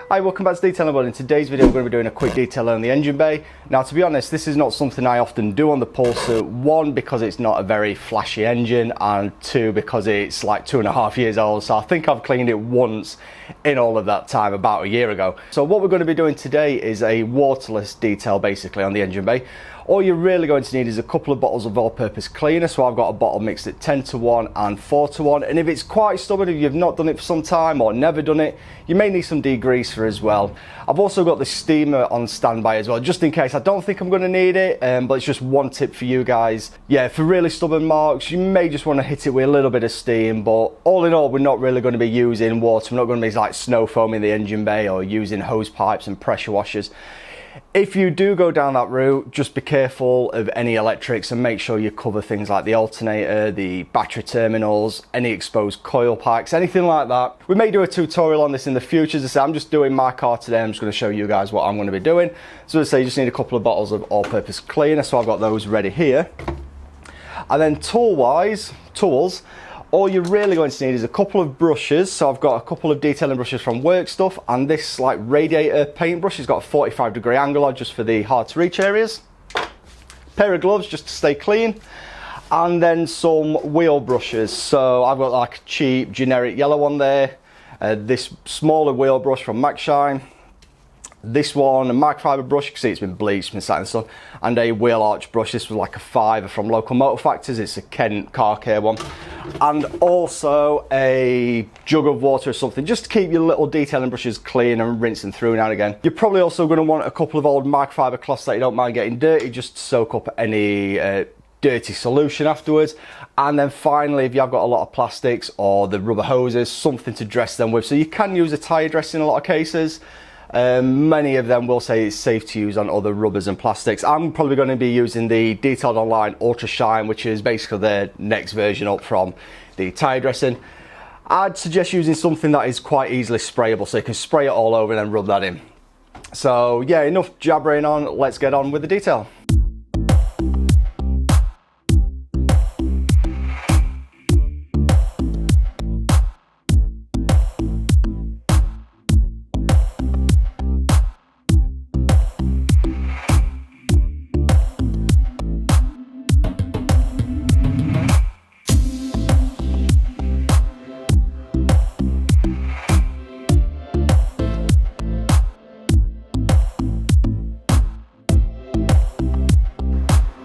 Hi, welcome back to Detailing World. In today's video we're going to be doing a quick detail on the engine bay. Now, to be honest, this is not something I often do on the Pulsar. One, because it's not a very flashy engine, and two, because it's like 2.5 years old, so I think I've cleaned it once in all of that time, about a year ago. So what we're going to be doing today is a waterless detail basically on the engine bay. All you're really going to need is a couple of bottles of all-purpose cleaner. So I've got a bottle mixed at 10:1 and 4:1, and if it's quite stubborn, if you've not done it for some time or never done it, you may need some degreaser as well. I've also got the steamer on standby as well, just in case. I don't think I'm going to need it, but it's just one tip for you guys. Yeah, for really stubborn marks, you may just want to hit it with a little bit of steam, but all in all, we're not really going to be using water. We're not going to be like snow foaming the engine bay or using hose pipes and pressure washers. If you do go down that route, just be careful of any electrics and make sure you cover things like the alternator, the battery terminals, any exposed coil packs, anything like that. We may do a tutorial on this in the future. As I say, I'm just doing my car today. I'm just going to show you guys what I'm going to be doing. So as I say, you just need a couple of bottles of all-purpose cleaner. So I've got those ready here. And then tools, all you're really going to need is a couple of brushes. So I've got a couple of detailing brushes from Work Stuff, and this like radiator paintbrush has got a 45-degree angle on just for the hard to reach areas. Pair of gloves just to stay clean, and then some wheel brushes. So I've got like a cheap generic yellow one there, this smaller wheel brush from Max Shine, this one a microfiber brush, you can see it's been bleached, been sat in the sun, and a wheel arch brush. This was like a $5 from Local Motor Factors. It's a Kent car care one, and also a jug of water or something, just to keep your little detailing brushes clean and rinsing through now and again. You're probably also going to want a couple of old microfiber cloths that you don't mind getting dirty, just to soak up any dirty solution afterwards. And then finally, if you have got a lot of plastics or the rubber hoses, something to dress them with. So you can use a tyre dress in a lot of cases. Many of them will say it's safe to use on other rubbers and plastics. I'm probably going to be using the Detailed Online Ultra Shine, which is basically the next version up from the tyre dressing. I'd suggest using something that is quite easily sprayable, so you can spray it all over and then rub that in. So yeah, enough jabbering on, let's get on with the detail.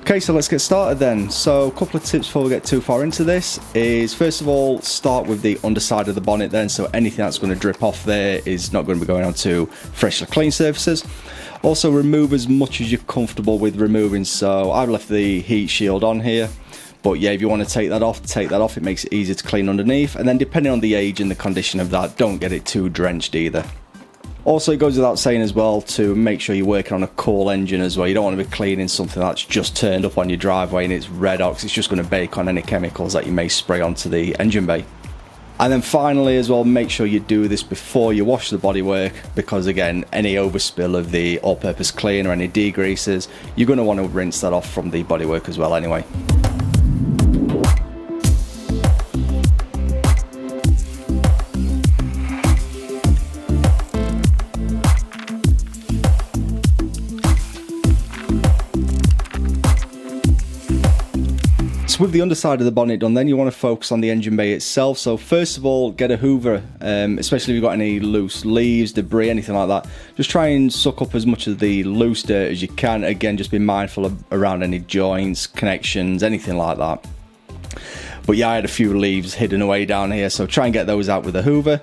Okay, so let's get started then. So a couple of tips before we get too far into this is, first of all, start with the underside of the bonnet then, so anything that's going to drip off there is not going to be going onto freshly clean surfaces. Also, remove as much as you're comfortable with removing. So I've left the heat shield on here, but yeah, if you want to take that off, take that off. It makes it easier to clean underneath, and then depending on the age and the condition of that, don't get it too drenched either. Also, it goes without saying as well to make sure you're working on a cool engine as well. You don't want to be cleaning something that's just turned up on your driveway and it's red hot, 'cause it's just going to bake on any chemicals that you may spray onto the engine bay. And then finally as well, make sure you do this before you wash the bodywork, because again, any overspill of the all-purpose cleaner or any degreasers, you're going to want to rinse that off from the bodywork as well anyway. With the underside of the bonnet done, then you want to focus on the engine bay itself. So first of all, get a hoover, especially if you've got any loose leaves, debris, anything like that. Just try and suck up as much of the loose dirt as you can. Again, just be mindful of around any joints, connections, anything like that. But yeah, I had a few leaves hidden away down here, so try and get those out with a hoover.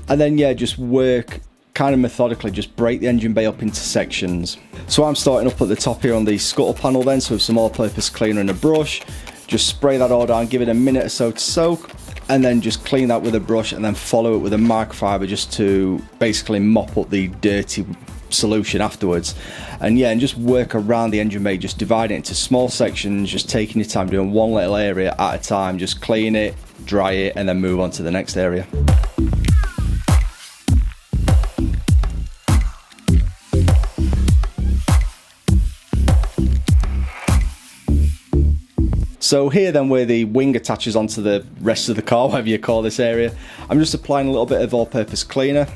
And then yeah, just work kind of methodically, just break the engine bay up into sections. So I'm starting up at the top here on the scuttle panel then, so with some all-purpose cleaner and a brush. Just spray that all down, give it a minute or so to soak, and then just clean that with a brush, and then follow it with a microfiber just to basically mop up the dirty solution afterwards. And yeah, and just work around the engine bay, just divide it into small sections, just taking your time, doing one little area at a time. Just clean it, dry it, and then move on to the next area. So here then, where the wing attaches onto the rest of the car, whatever you call this area, I'm just applying a little bit of all-purpose cleaner.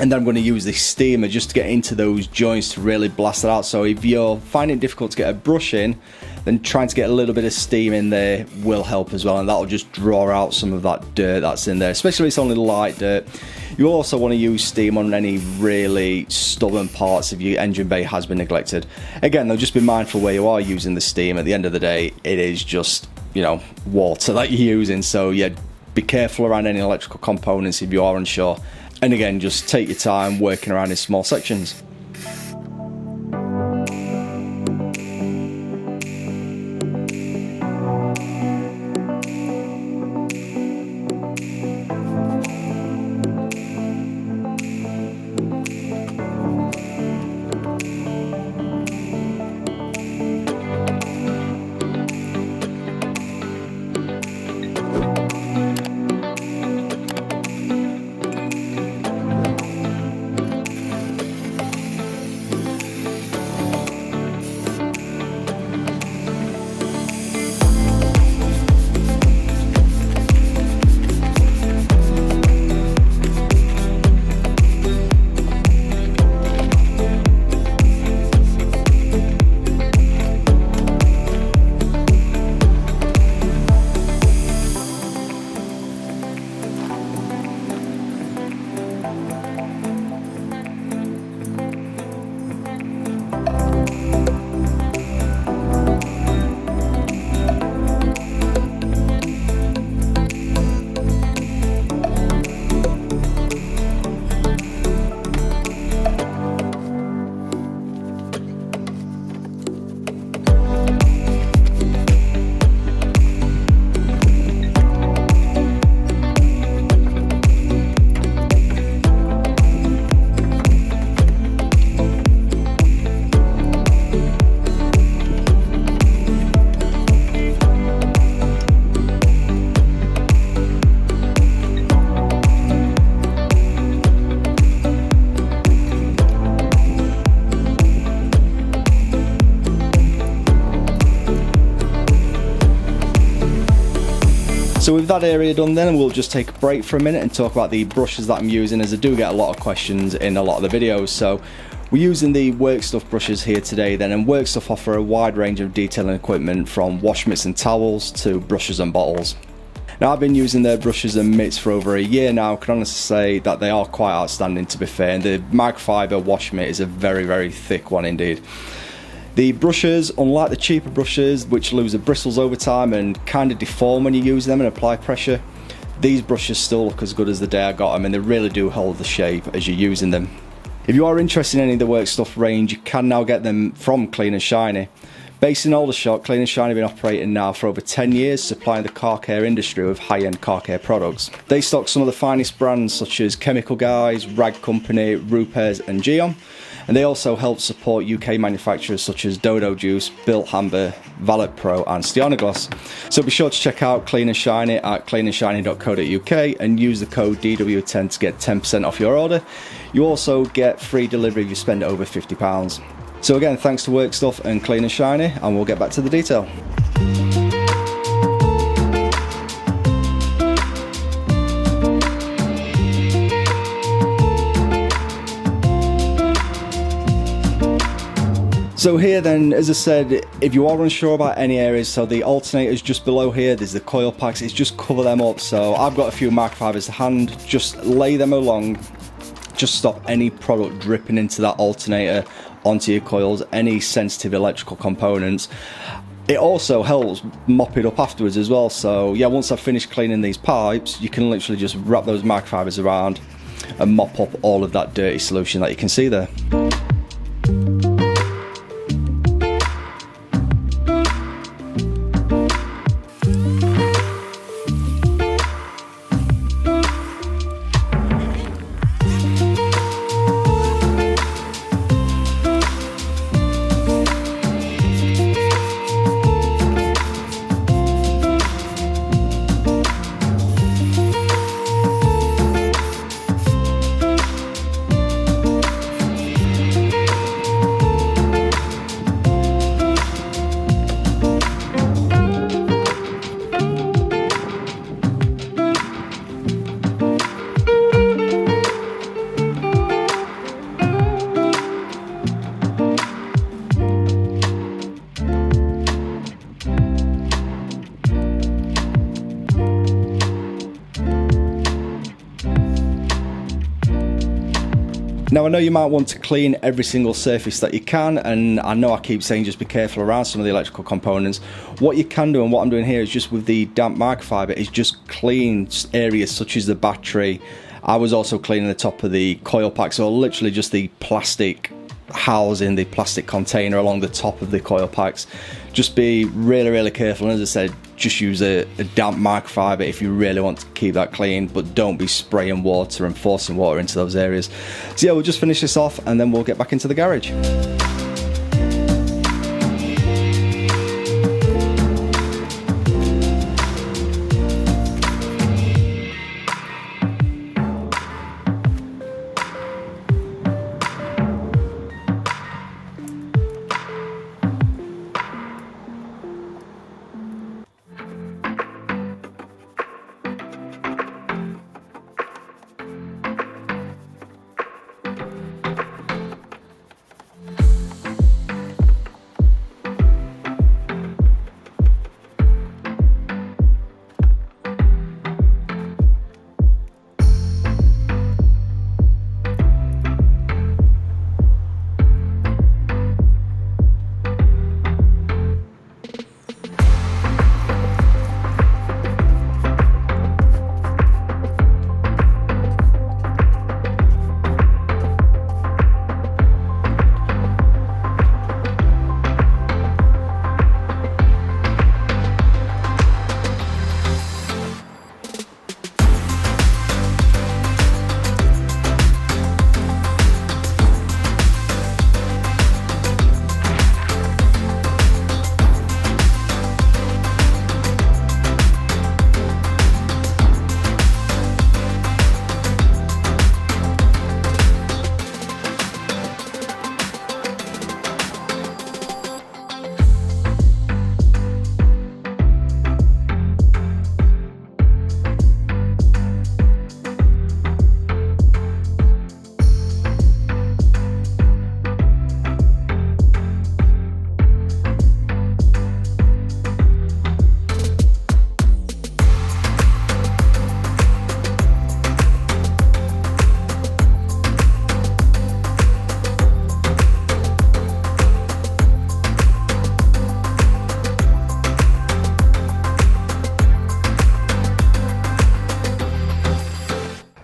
And then I'm going to use this steamer just to get into those joints to really blast it out. So if you're finding it difficult to get a brush in, then trying to get a little bit of steam in there will help as well, and that'll just draw out some of that dirt that's in there, especially if it's only light dirt. You also want to use steam on any really stubborn parts if your engine bay has been neglected. Again, though, just be mindful where you are using the steam. At the end of the day, it is just, you know, water that you're using, so yeah, be careful around any electrical components if you are unsure. And again, just take your time working around in small sections. So with that area done, then we'll just take a break for a minute and talk about the brushes that I'm using, as I do get a lot of questions in a lot of the videos. So we're using the Workstuff brushes here today then, and Workstuff offer a wide range of detailing equipment from wash mitts and towels to brushes and bottles. Now, I've been using their brushes and mitts for over a year now. I can honestly say that they are quite outstanding, to be fair, and the microfiber wash mitt is a very, very thick one indeed. The brushes, unlike the cheaper brushes which lose the bristles over time and kind of deform when you use them and apply pressure, these brushes still look as good as the day I got them, and they really do hold the shape as you're using them. If you are interested in any of the Workstuff range, you can now get them from Clean and Shiny. Based in Aldershot, Clean and Shiny have been operating now for over 10 years, supplying the car care industry with high-end car care products. They stock some of the finest brands such as Chemical Guys, Rag Company, Rupes and Geon, and they also help support UK manufacturers such as Dodo Juice, Built Hamber, Valet Pro and Stiana Gloss. So be sure to check out Clean and Shiny at cleanandshiny.co.uk and use the code DW10 to get 10% off your order. You also get free delivery if you spend over £50. So again, thanks to Workstuff and Clean and Shiny, and we'll get back to the detail. So here then, as I said, if you are unsure about any areas, so the alternators just below here, there's the coil packs, it's just cover them up. So I've got a few microfibers to hand, just lay them along, just stop any product dripping into that alternator, onto your coils, any sensitive electrical components. It also helps mop it up afterwards as well. So yeah, once I've finished cleaning these pipes, you can literally just wrap those microfibers around and mop up all of that dirty solution that you can see there. Now I know you might want to clean every single surface that you can, and I know I keep saying just be careful around some of the electrical components. What you can do, and what I'm doing here is just with the damp microfiber, is just clean areas such as the battery. I was also cleaning the top of the coil pack, so literally just the plastic housing, the plastic container along the top of the coil packs. Just be really careful, and as I said, just use a damp microfiber if you really want to keep that clean, but don't be spraying water and forcing water into those areas. So yeah, we'll just finish this off and then we'll get back into the garage.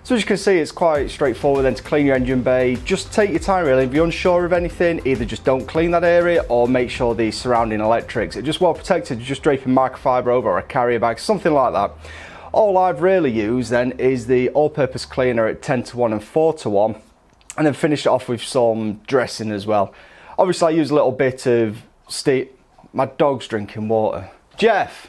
So as you can see, it's quite straightforward then to clean your engine bay. Just take your time really. If you're unsure of anything, either just don't clean that area or make sure the surrounding electrics are just well protected. Just draping microfiber over or a carrier bag, something like that. All I've really used then is the all-purpose cleaner at 10:1 and 4:1, and then finish it off with some dressing as well. Obviously I use a little bit of my dog's drinking water. Jeff!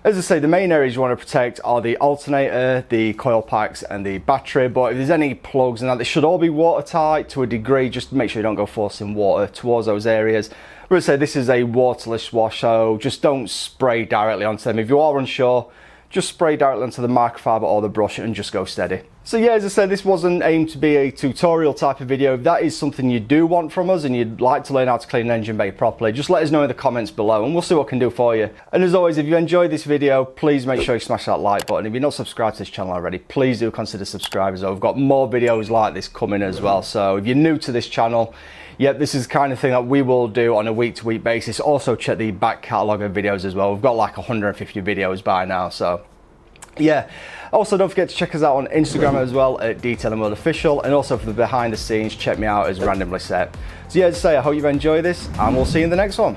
As I say, the main areas you want to protect are the alternator, the coil packs and the battery, but if there's any plugs and that, they should all be watertight to a degree. Just make sure you don't go forcing water towards those areas. But as I say, this is a waterless wash, so just don't spray directly onto them. If you are unsure, just spray directly onto the microfiber or the brush and just go steady. So yeah, as I said, this wasn't aimed to be a tutorial type of video. If that is something you do want from us and you'd like to learn how to clean an engine bay properly, just let us know in the comments below and we'll see what we can do for you. And as always, if you enjoyed this video, please make sure you smash that like button. If you're not subscribed to this channel already, please do consider subscribing. We've got more videos like this coming as well. So if you're new to this channel, yep, this is the kind of thing that we will do on a week-to-week basis. Also check the back catalogue of videos as well. We've got like 150 videos by now, so yeah. Also don't forget to check us out on Instagram as well at Detail and Mode Official, and also for the behind the scenes, check me out as Randomly Set. So yeah, as I say, I hope you've enjoyed this and we'll see you in the next one.